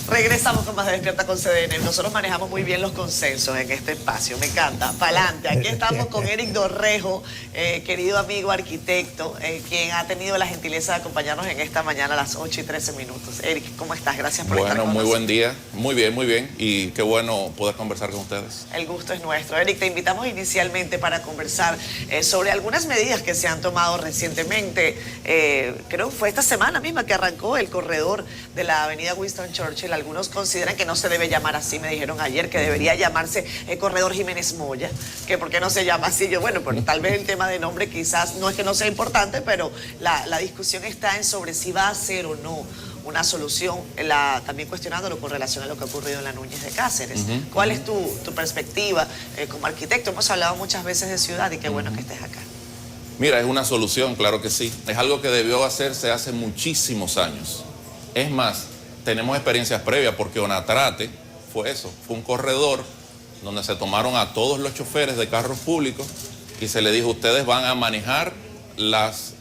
Regresamos con más de Despierta con CDN. Nosotros manejamos muy bien los consensos en este espacio, me encanta. Pa'lante. Aquí estamos con Eric Dorrejo, querido amigo arquitecto, quien ha tenido la gentileza de acompañarnos en esta mañana a las 8:13. Eric, ¿cómo estás? Gracias por estar con nosotros. Bueno, muy buen día. Muy bien. Y qué bueno poder conversar con ustedes. El gusto es nuestro. Eric, te invitamos inicialmente para conversar sobre algunas medidas que se han tomado recientemente. Creo que fue esta semana misma que arrancó el corredor de la avenida Winston Churchill. Algunos consideran que no se debe llamar así, me dijeron ayer que debería llamarse Corredor Jiménez Moya, que por qué no se llama así. Yo, bueno, pero tal vez el tema de nombre quizás no es que no sea importante, pero la discusión está en sobre si va a ser o no una solución, también cuestionándolo con relación a lo que ha ocurrido en la Núñez de Cáceres. ¿Cuál es tu perspectiva como arquitecto? Hemos hablado muchas veces de ciudad y qué bueno que estés acá. Mira, es una solución, claro que sí. Es algo que debió hacerse hace muchísimos años. Es más, tenemos experiencias previas porque Onatrate fue eso, fue un corredor donde se tomaron a todos los choferes de carros públicos y se les dijo, ustedes van a manejar los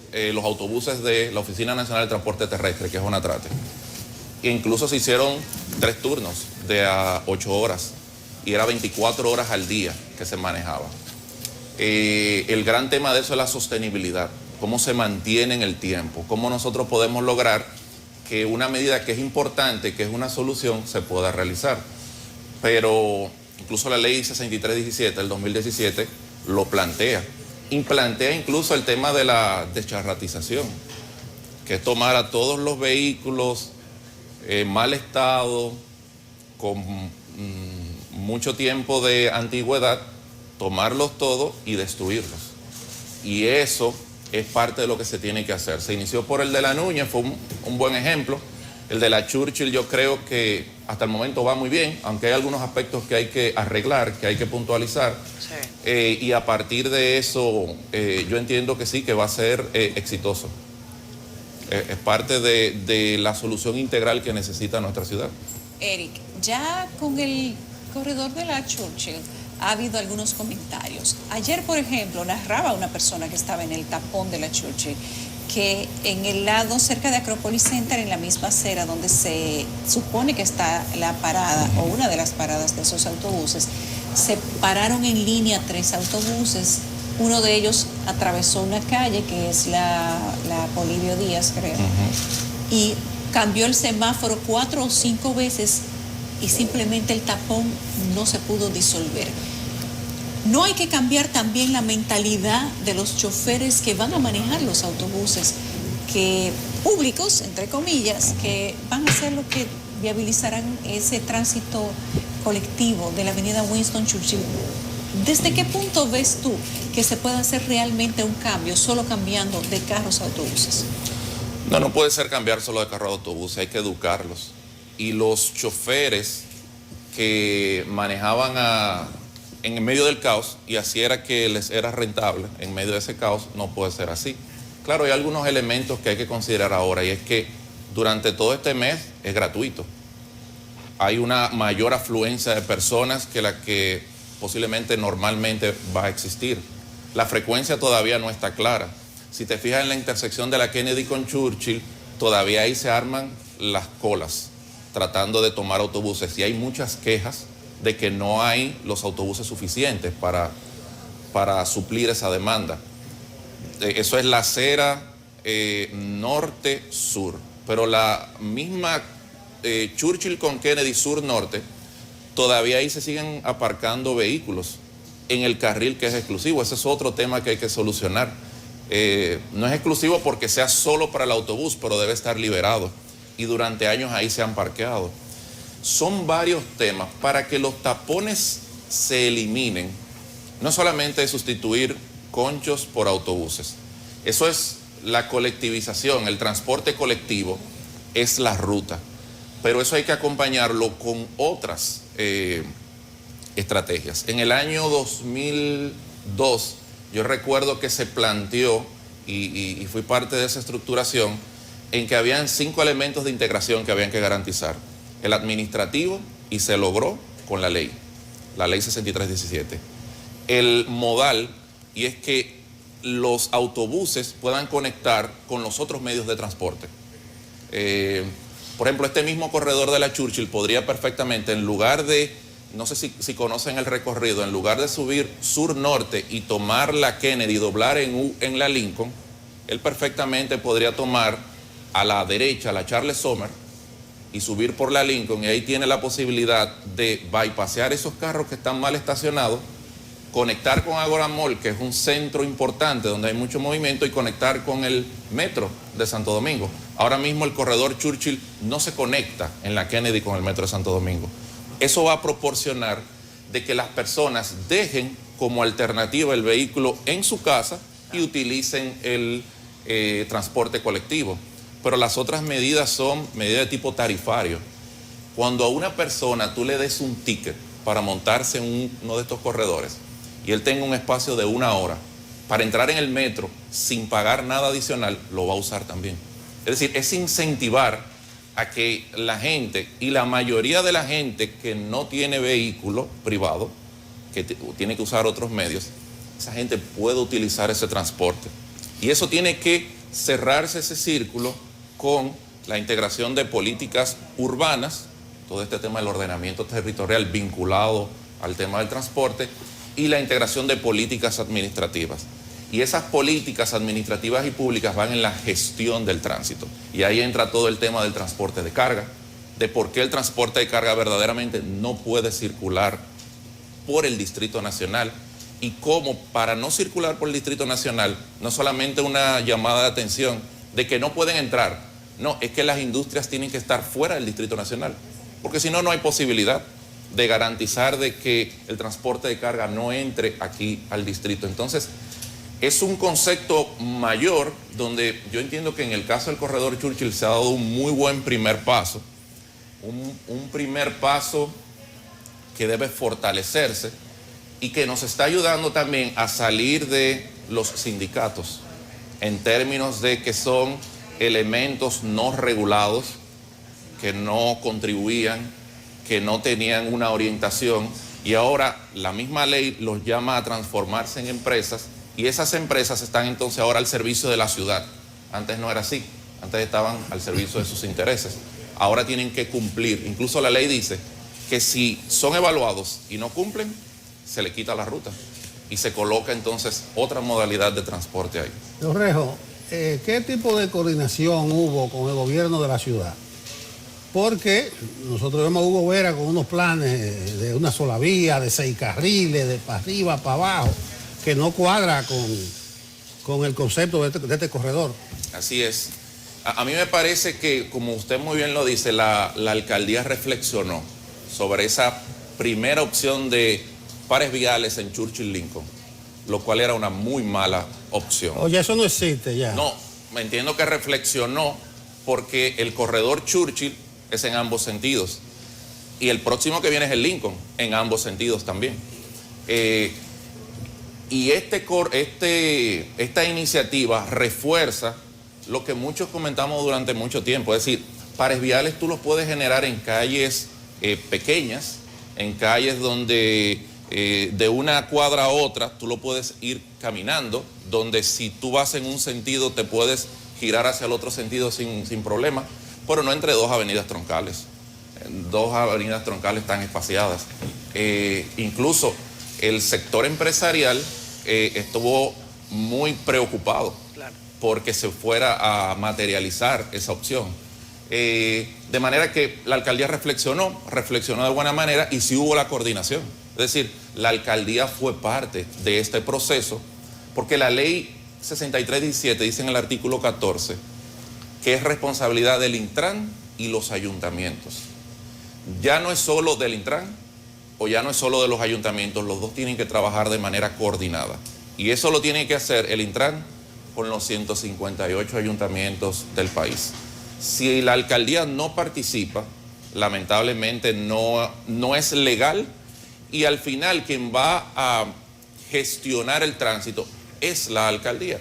autobuses de la Oficina Nacional de Transporte Terrestre, que es Onatrate. E incluso se hicieron 3 turnos de a 8 horas y era 24 horas al día que se manejaba. El gran tema de eso es la sostenibilidad, cómo se mantiene en el tiempo, cómo nosotros podemos lograr que una medida que es importante, que es una solución, se pueda realizar. Pero incluso la ley 6317 del 2017 lo plantea. Y plantea incluso el tema de la descharratización, que es tomar a todos los vehículos en mal estado, con mucho tiempo de antigüedad, tomarlos todos y destruirlos. Y eso es parte de lo que se tiene que hacer. Se inició por el de la Núñez, fue un buen ejemplo. El de la Churchill yo creo que hasta el momento va muy bien, aunque hay algunos aspectos que hay que arreglar, que hay que puntualizar. Sí. Y a partir de eso, yo entiendo que sí, que va a ser exitoso. Es parte de la solución integral que necesita nuestra ciudad. Eric, ya con el corredor de la Churchill ha habido algunos comentarios. Ayer, por ejemplo, narraba una persona que estaba en el tapón de la Churchill que en el lado cerca de Acropolis Center, en la misma acera donde se supone que está la parada o una de las paradas de esos autobuses, se pararon en línea 3 autobuses. Uno de ellos atravesó una calle que es la Polibio Díaz, creo, y cambió el semáforo 4 o 5 veces y simplemente el tapón no se pudo disolver. ¿No hay que cambiar también la mentalidad de los choferes que van a manejar los autobuses públicos, entre comillas, que van a ser los que viabilizarán ese tránsito colectivo de la avenida Winston Churchill? ¿Desde qué punto ves tú que se puede hacer realmente un cambio solo cambiando de carros a autobuses? No puede ser cambiar solo de carro a autobuses, hay que educarlos. Y los choferes que manejaban en medio del caos, y así era que les era rentable, en medio de ese caos, no puede ser así. Claro, hay algunos elementos que hay que considerar ahora, y es que durante todo este mes es gratuito. Hay una mayor afluencia de personas que la que posiblemente normalmente va a existir. La frecuencia todavía no está clara. Si te fijas en la intersección de la Kennedy con Churchill, todavía ahí se arman las colas, tratando de tomar autobuses, y hay muchas quejas de que no hay los autobuses suficientes para suplir esa demanda. Eso es la acera norte-sur, pero la misma Churchill con Kennedy sur-norte, todavía ahí se siguen aparcando vehículos en el carril que es exclusivo. Ese es otro tema que hay que solucionar. No es exclusivo porque sea solo para el autobús, pero debe estar liberado, y durante años ahí se han parqueado. Son varios temas para que los tapones se eliminen. No solamente sustituir conchos por autobuses. Eso es la colectivización, el transporte colectivo es la ruta. Pero eso hay que acompañarlo con otras estrategias. En el año 2002, yo recuerdo que se planteó, y fui parte de esa estructuración, en que habían 5 elementos de integración que habían que garantizar. El administrativo, y se logró con la ley 6317. El modal, y es que los autobuses puedan conectar con los otros medios de transporte. Por ejemplo, este mismo corredor de la Churchill podría perfectamente, en lugar de, no sé si conocen el recorrido, en lugar de subir sur-norte y tomar la Kennedy y doblar en la Lincoln, él perfectamente podría tomar a la derecha la Charles Sommer y subir por la Lincoln, y ahí tiene la posibilidad de bypassear esos carros que están mal estacionados, conectar con Agora Mall, que es un centro importante donde hay mucho movimiento, y conectar con el metro de Santo Domingo. Ahora mismo el corredor Churchill no se conecta en la Kennedy con el metro de Santo Domingo. Eso va a proporcionar de que las personas dejen como alternativa el vehículo en su casa y utilicen el transporte colectivo. Pero las otras medidas son medidas de tipo tarifario. Cuando a una persona tú le des un ticket para montarse en uno de estos corredores y él tenga un espacio de 1 hora para entrar en el metro sin pagar nada adicional, lo va a usar también. Es decir, es incentivar a que la gente, y la mayoría de la gente que no tiene vehículo privado, que tiene que usar otros medios, esa gente puede utilizar ese transporte. Y eso tiene que cerrarse ese círculo con la integración de políticas urbanas, todo este tema del ordenamiento territorial vinculado al tema del transporte, y la integración de políticas administrativas. Y esas políticas administrativas y públicas van en la gestión del tránsito. Y ahí entra todo el tema del transporte de carga, de por qué el transporte de carga verdaderamente no puede circular por el Distrito Nacional, y cómo, para no circular por el Distrito Nacional, no solamente una llamada de atención de que no pueden entrar, no, es que las industrias tienen que estar fuera del Distrito Nacional, porque si no, no hay posibilidad de garantizar de que el transporte de carga no entre aquí al distrito. Entonces, es un concepto mayor donde yo entiendo que en el caso del corredor Churchill se ha dado un muy buen primer paso, un primer paso que debe fortalecerse y que nos está ayudando también a salir de los sindicatos en términos de que son elementos no regulados, que no contribuían, que no tenían una orientación, y ahora la misma ley los llama a transformarse en empresas, y esas empresas están entonces ahora al servicio de la ciudad. Antes no era así, antes estaban al servicio de sus intereses. Ahora tienen que cumplir. Incluso la ley dice que si son evaluados y no cumplen, se le quita la ruta y se coloca entonces otra modalidad de transporte ahí. Don Rejo, ¿qué tipo de coordinación hubo con el gobierno de la ciudad? Porque nosotros vemos a Hugo Vera con unos planes de una sola vía, de 6 carriles, de para arriba, para abajo, que no cuadra con el concepto de este corredor. Así es. A mí me parece que, como usted muy bien lo dice, la alcaldía reflexionó sobre esa primera opción de pares viales en Churchill Lincoln, lo cual era una muy mala opción. Oye, eso no existe ya. No, me entiendo que reflexionó porque el corredor Churchill es en ambos sentidos. Y el próximo que viene es el Lincoln, en ambos sentidos también. Y esta iniciativa refuerza lo que muchos comentamos durante mucho tiempo. Es decir, pares viales tú los puedes generar en calles pequeñas, en calles donde de una cuadra a otra tú lo puedes ir caminando, donde si tú vas en un sentido te puedes girar hacia el otro sentido sin problema, pero no entre dos avenidas troncales. Dos avenidas troncales tan espaciadas. Incluso el sector empresarial estuvo muy preocupado, claro, porque se fuera a materializar esa opción. De manera que la alcaldía reflexionó de buena manera, y sí hubo la coordinación. Es decir, la alcaldía fue parte de este proceso, porque la ley 6317 dice en el artículo 14 que es responsabilidad del Intran y los ayuntamientos. Ya no es solo del Intran o ya no es solo de los ayuntamientos, los dos tienen que trabajar de manera coordinada. Y eso lo tiene que hacer el Intran con los 158 ayuntamientos del país. Si la alcaldía no participa, lamentablemente no es legal, y al final quien va a gestionar el tránsito es la alcaldía,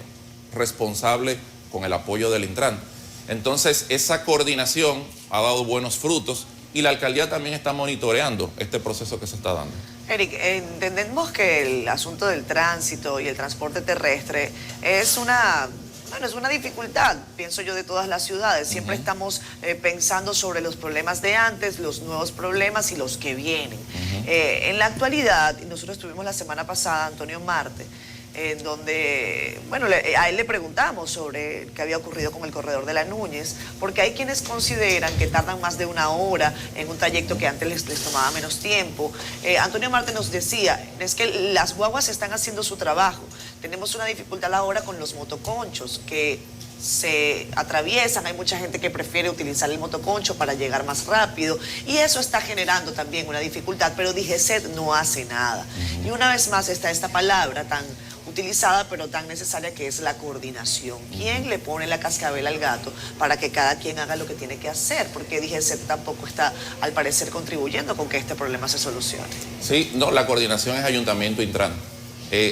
responsable con el apoyo del Intran. Entonces, esa coordinación ha dado buenos frutos, y la alcaldía también está monitoreando este proceso que se está dando. Eric, entendemos que el asunto del tránsito y el transporte terrestre es una Bueno, es una dificultad, pienso yo, de todas las ciudades. Siempre estamos pensando sobre los problemas de antes, los nuevos problemas y los que vienen. En la actualidad, y nosotros estuvimos la semana pasada, Antonio Marte, en donde, bueno, a él le preguntamos sobre qué había ocurrido con el corredor de la Núñez, porque hay quienes consideran que tardan más de 1 hora en un trayecto que antes les tomaba menos tiempo. Antonio Marte nos decía, es que las guaguas están haciendo su trabajo. Tenemos una dificultad ahora con los motoconchos que se atraviesan, hay mucha gente que prefiere utilizar el motoconcho para llegar más rápido y eso está generando también una dificultad, pero DGCET no hace nada. Y una vez más está esta palabra tan utilizada pero tan necesaria que es la coordinación. ¿Quién le pone la cascabel al gato para que cada quien haga lo que tiene que hacer? Porque DGCET tampoco está, al parecer, contribuyendo con que este problema se solucione. Sí, no, la coordinación es Ayuntamiento Intran.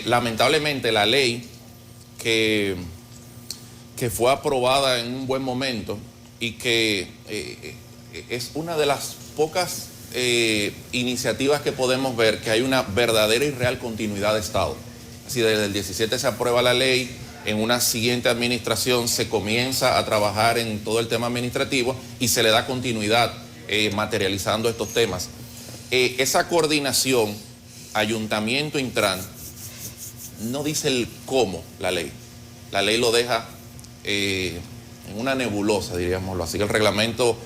Lamentablemente la ley que fue aprobada en un buen momento y que es una de las pocas iniciativas que podemos ver que hay una verdadera y real continuidad de Estado. Si desde el 17 se aprueba la ley, en una siguiente administración se comienza a trabajar en todo el tema administrativo y se le da continuidad materializando estos temas. Esa coordinación, Ayuntamiento Intran, no dice el cómo la ley. La ley lo deja en una nebulosa, diríamoslo así. El reglamento,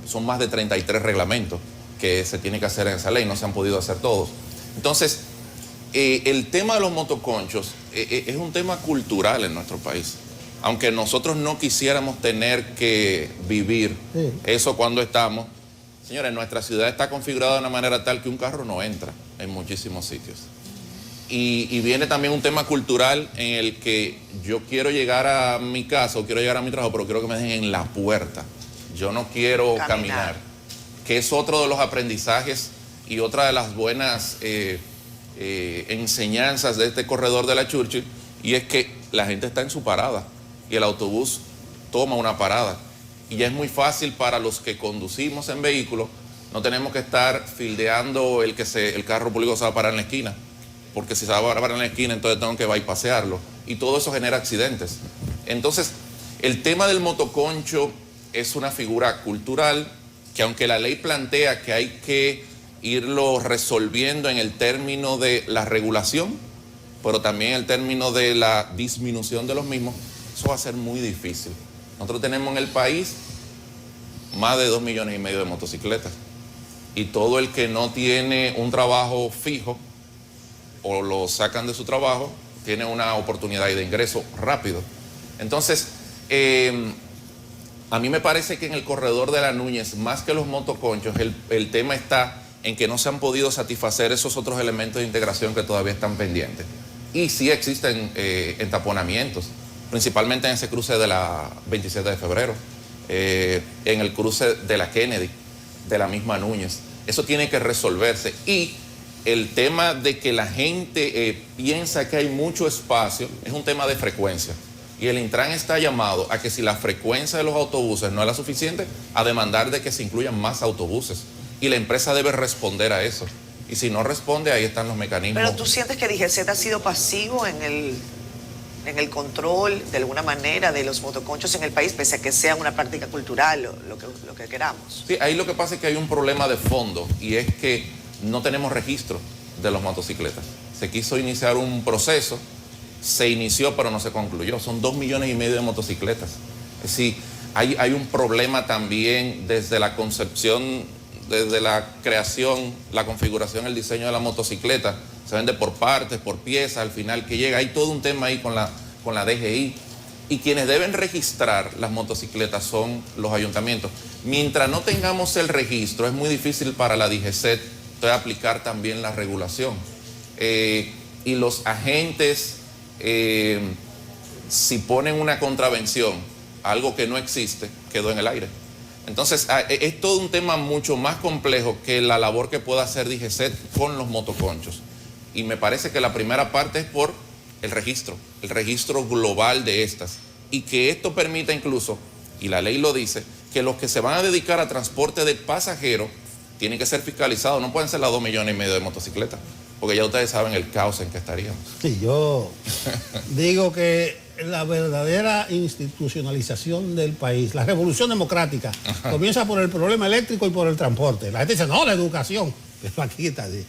son más de 33 reglamentos que se tiene que hacer en esa ley, no se han podido hacer todos. Entonces, el tema de los motoconchos es un tema cultural en nuestro país. Aunque nosotros no quisiéramos tener que vivir eso cuando estamos, señores, nuestra ciudad está configurada de una manera tal que un carro no entra en muchísimos sitios. Y viene también un tema cultural en el que yo quiero llegar a mi casa o quiero llegar a mi trabajo, pero quiero que me dejen en la puerta. Yo no quiero caminar. Que es otro de los aprendizajes y otra de las buenas enseñanzas de este corredor de la Churchill, y es que la gente está en su parada y el autobús toma una parada. Y ya es muy fácil para los que conducimos en vehículos, no tenemos que estar fildeando el carro público se va a parar en la esquina. Porque si se va a parar en la esquina, entonces tengo que bypasearlo. Y todo eso genera accidentes. Entonces, el tema del motoconcho es una figura cultural que, aunque la ley plantea que hay que irlo resolviendo en el término de la regulación, pero también en el término de la disminución de los mismos, eso va a ser muy difícil. Nosotros tenemos en el país más de 2,5 millones de motocicletas. Y todo el que no tiene un trabajo fijo, o lo sacan de su trabajo, tiene una oportunidad de ingreso rápido. Entonces, a mí me parece que en el corredor de la Núñez, más que los motoconchos, el tema está en que no se han podido satisfacer esos otros elementos de integración que todavía están pendientes. Y sí existen entaponamientos, principalmente en ese cruce de la 27 de febrero, en el cruce de la Kennedy, de la misma Núñez. Eso tiene que resolverse. Y el tema de que la gente piensa que hay mucho espacio es un tema de frecuencia. Y el Intran está llamado a que si la frecuencia de los autobuses no es la suficiente, a demandar de que se incluyan más autobuses. Y la empresa debe responder a eso. Y si no responde, ahí están los mecanismos. Pero tú sientes que DGCET ha sido pasivo en el control, de alguna manera, de los motoconchos en el país, pese a que sea una práctica cultural, lo que queramos. Sí, ahí lo que pasa es que hay un problema de fondo, y es que no tenemos registro de los motocicletas. Se quiso iniciar un proceso, se inició pero no se concluyó. Son 2,5 millones de motocicletas. Es decir, hay un problema también desde la concepción, desde la creación, la configuración, el diseño de la motocicleta. Se vende por partes, por piezas, al final que llega. Hay todo un tema ahí con la DGI. Y quienes deben registrar las motocicletas son los ayuntamientos. Mientras no tengamos el registro, es muy difícil para la DGCET aplicar también la regulación. Y los agentes, si ponen una contravención, algo que no existe, quedó en el aire. Entonces, es todo un tema mucho más complejo que la labor que pueda hacer DGCET con los motoconchos. Y me parece que la primera parte es por el registro global de estas. Y que esto permita incluso, y la ley lo dice, que los que se van a dedicar a transporte de pasajeros tienen que ser fiscalizados, no pueden ser las 2,5 millones de motocicletas, porque ya ustedes saben el caos en que estaríamos. Sí, yo digo que la verdadera institucionalización del país, la revolución democrática, comienza por el problema eléctrico y por el transporte. La gente dice, no, la educación, pero aquí está así.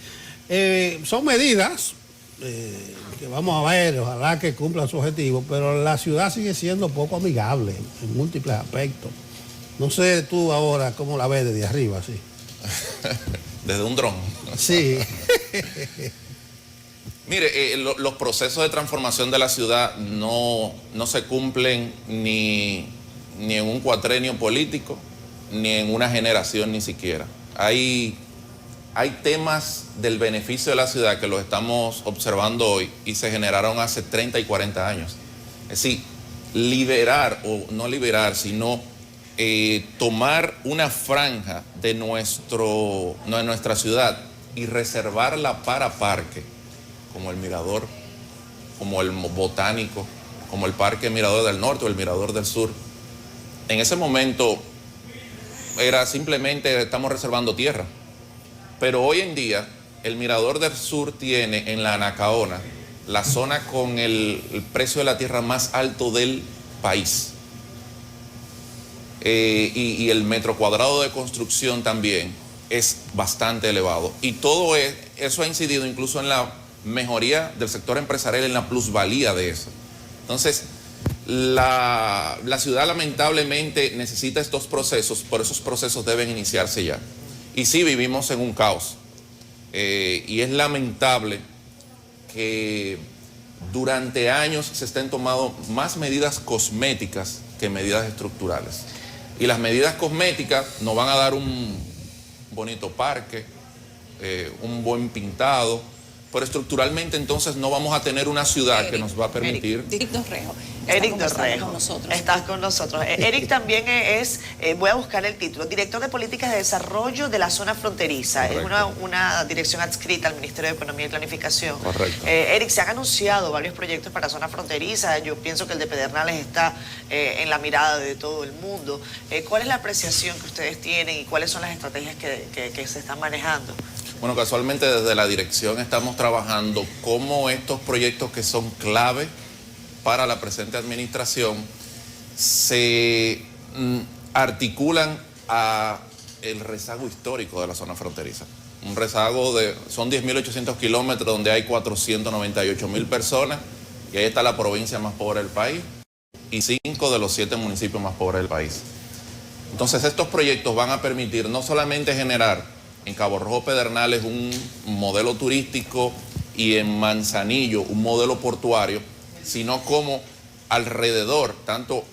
Son medidas que vamos a ver, ojalá que cumplan su objetivo, pero la ciudad sigue siendo poco amigable en múltiples aspectos. No sé tú ahora cómo la ves desde arriba, sí. Desde un dron. Sí. Mire, los procesos de transformación de la ciudad no se cumplen ni en un cuatrenio político, ni en una generación ni siquiera. Hay temas del beneficio de la ciudad que los estamos observando hoy y se generaron hace 30 y 40 años. Es decir, liberar, o no liberar, sino tomar una franja de nuestra ciudad y reservarla para parque, como el Mirador, como el Botánico, como el Parque Mirador del Norte o el Mirador del Sur. En ese momento era simplemente estamos reservando tierra. Pero hoy en día el Mirador del Sur tiene en la Anacaona la zona con el precio de la tierra más alto del país. Y el metro cuadrado de construcción también es bastante elevado. Y todo eso ha incidido incluso en la mejoría del sector empresarial, en la plusvalía de eso. Entonces, la ciudad lamentablemente necesita estos procesos, pero esos procesos deben iniciarse ya. Y sí, vivimos en un caos. Y es lamentable que durante años se estén tomando más medidas cosméticas que medidas estructurales. Y las medidas cosméticas nos van a dar un bonito parque, un buen pintado, pero estructuralmente entonces no vamos a tener una ciudad que nos va a permitir... Eric Dorrego. Eric Dorrego, estás con nosotros. Eric también es, voy a buscar el título, director de Políticas de Desarrollo de la Zona Fronteriza. Correcto. Es una dirección adscrita al Ministerio de Economía y Planificación. Correcto. Eric, se han anunciado varios proyectos para Zona Fronteriza. Yo pienso que el de Pedernales está en la mirada de todo el mundo. ¿Cuál es la apreciación que ustedes tienen y cuáles son las estrategias que se están manejando? Bueno, casualmente desde la dirección estamos trabajando cómo estos proyectos que son clave para la presente administración se articulan a el rezago histórico de la zona fronteriza. Un rezago son 10.800 kilómetros donde hay 498.000 personas y ahí está la provincia más pobre del país y 5 de los 7 municipios más pobres del país. Entonces estos proyectos van a permitir no solamente generar en Cabo Rojo Pedernales un modelo turístico y en Manzanillo un modelo portuario, sino como alrededor, tanto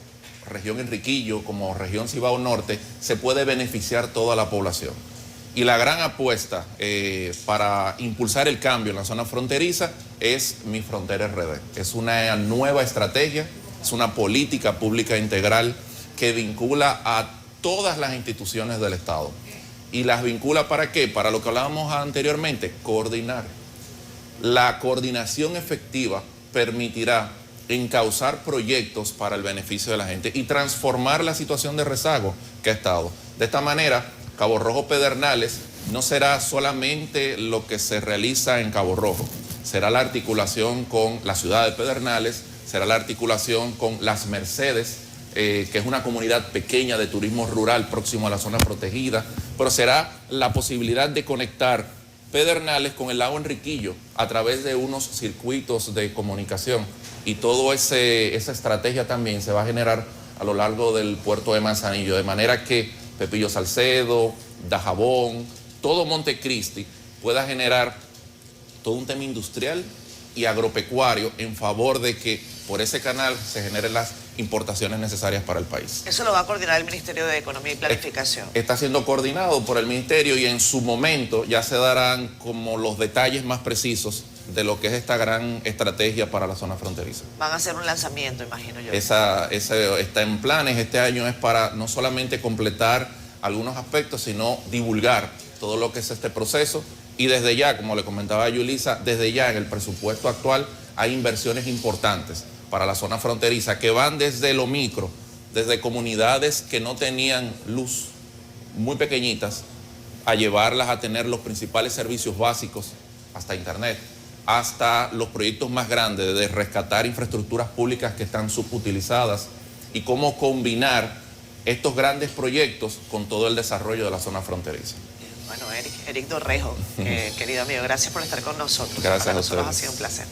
región Enriquillo como región Cibao Norte, se puede beneficiar toda la población. Y la gran apuesta para impulsar el cambio en la zona fronteriza es Mi Frontera RD. Es una nueva estrategia, es una política pública integral que vincula a todas las instituciones del Estado. ¿Y las vincula para qué? Para lo que hablábamos anteriormente, coordinar. La coordinación efectiva permitirá encauzar proyectos para el beneficio de la gente y transformar la situación de rezago que ha estado. De esta manera, Cabo Rojo Pedernales no será solamente lo que se realiza en Cabo Rojo, será la articulación con la ciudad de Pedernales, será la articulación con Las Mercedes, que es una comunidad pequeña de turismo rural próximo a la zona protegida, pero será la posibilidad de conectar Pedernales con el lago Enriquillo a través de unos circuitos de comunicación. Y toda esa estrategia también se va a generar a lo largo del puerto de Manzanillo, de manera que Pepillo Salcedo, Dajabón, todo Montecristi pueda generar todo un tema industrial y agropecuario en favor de que por ese canal se generen las importaciones necesarias para el país. Eso lo va a coordinar el Ministerio de Economía y Planificación. Está siendo coordinado por el Ministerio y en su momento ya se darán como los detalles más precisos de lo que es esta gran estrategia para la zona fronteriza. Van a hacer un lanzamiento, imagino yo. Esa está en planes. Este año es para no solamente completar algunos aspectos, sino divulgar todo lo que es este proceso. Y desde ya, como le comentaba a Yulisa, desde ya en el presupuesto actual hay inversiones importantes para la zona fronteriza que van desde lo micro, desde comunidades que no tenían luz, muy pequeñitas, a llevarlas a tener los principales servicios básicos, hasta internet, hasta los proyectos más grandes de rescatar infraestructuras públicas que están subutilizadas y cómo combinar estos grandes proyectos con todo el desarrollo de la zona fronteriza. Bueno, Eric Dorrejo, querido amigo, gracias por estar con nosotros. Gracias Para a nosotros ha ustedes. sido un placer.